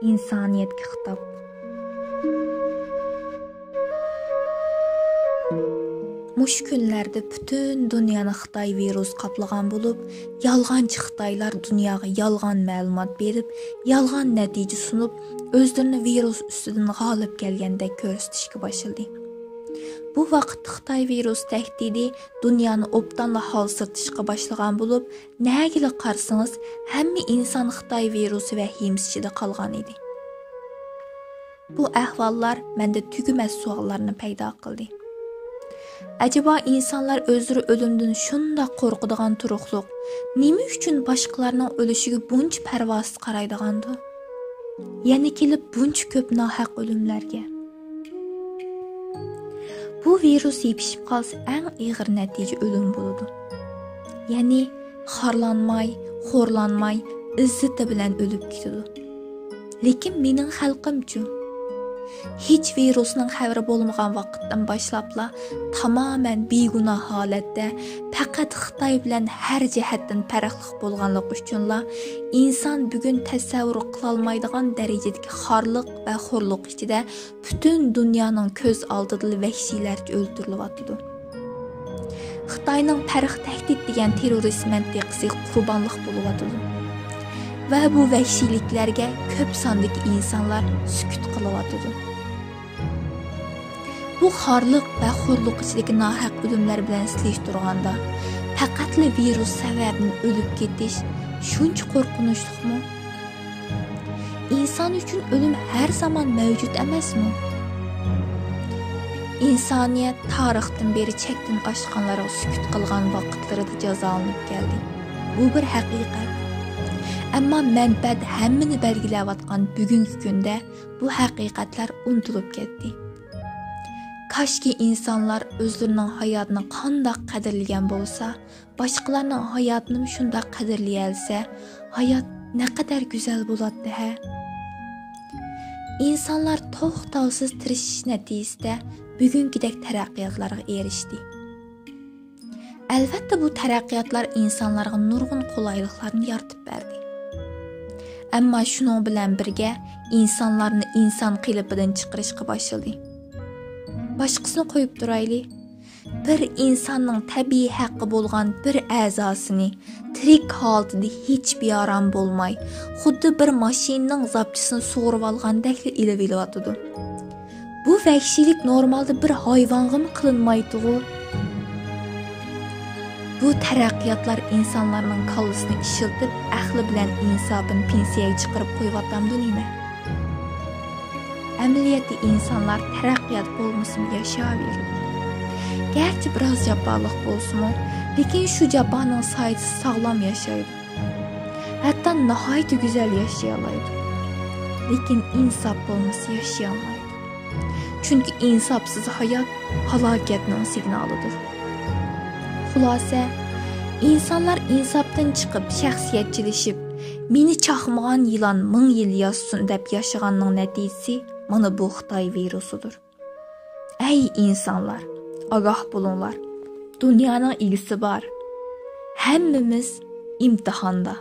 insoniyatga xitob. Muş günlerde bütün dünyani Xitoy virus qaplagan bo'lib, yolg'onchi Xitoylar dunyoga yolg'on ma'lumot berib, yolg'on natija sunib, o'zlarini virus ustidan g'olib kelgandek ko'rsatishga boshladi. Bu vaqt Xitoy virus tahdidi dunyoni obdanla holsirtishga boshlagan bo'lib, nagili qarsangiz, hamma inson Xitoy virusi vahimasi ichida qolgan edi. Bu ahvollar menda tugumas savollarni paydo qildi. Acaba insanlar özleri ölümden şunda qorqadigan turuqluq, nima uchun boshqalarning o'lishiga buncha parvosiz qaraydigandu? Yana kelib buncha ko'p nohaq o'limlarga. Bu virus yepishib qolsa eng og'ir natija o'lim bo'ladi. Ya'ni xorlanmay, xo'rlanmay, izzati bilan o'lib ketadi. Lekin mening xalqimchu hiç virusning xavri bo'lmagan vaqtdan boshlabla tamoman begunoh holatda faqat Xitoy bilan har jihatdan farqli bo'lganlik uchunla inson bugun tasavvur qila olmaydigan darajadagi xorliq va xo'rliq ichida butun dunyoning ko'z oldida vahshiylarcha o'ltirilyapti. Xitoyning tarix tahdid degan terrorizm mantiqasi qurbonlik bo'lyapti. Va bu vahshiyliklarga ko'p sondagi insonlar sukut qilyapti. Bu xorliq va xo'rliq ichidagi nohaq o'limlar bilan solishtirganda faqatli virus sababini o'lib ketish shuncha qo'rqinchliqmi? Inson uchun o'lim har zamon mavjud emasmi? İnsaniyat tarixdan beri chekdan oshganlarga sukut qilgan vaqtlarida jazolanib keldi. Bu bir haqiqat. Ammo manfaat hammani belgilayotgan bugungi kunda bu haqiqatlar unutilib ketdi. Kaşki insanlar özlərinin hayatını qandaq qadirlagan bo'lsa, boshqalarning hayotini shunday qadrlayalsa, hayot ne kadar güzel bo'ladi ha? İnsanlar to'xtovsiz tirishish natijasida bugünkidek taraqqiyotlarga erishdi. Albatta bu taraqqiyotlar insonlarga nurg'un qulayliklarni yaratib berdi. Ammo shuning bilan birga insonlarni inson qilibidan chiqarishga boshladi. Başqasını qo'yib turayli. Bir insonning tabiiy haqqi bo'lgan bir a'zosini tirik holatida hech bir aram bo'lmay, xuddi bir mashinaning zapchisini sug'urib olgandek ilib ilyotdi. Bu vahshiylik normalda bir hayvonga qilinmaydi-ku. Bu taraqqiyotlar insonlarning qallasini ishiltib, aqli bilan insofini pensiyaga chiqarib qo'yayotgandu nima? Ameliyatı insanlar terakkiyat olmasın yaşayabilir. Gerçi biraz cabbarlık olsun mu, lekin şu cabbarının sayısı sağlam yaşaydı. Hatta nahayeti güzel yaşayalaydı. Lekin insaf olması yaşayamaydı. Çünkü insafsız hayat halaketinin signalıdır. Xulasa, insanlar insafdan çıkıp şəxsiyyətçiləşib, meni çaxmağan yılan 1000 yıl yazsın deb yaşaganның nəticəsi mana bu Xitoy virusudur. Ey insanlar, agah bulunlar. Dünyanın ilgisi var. Həmmimiz imtihanda.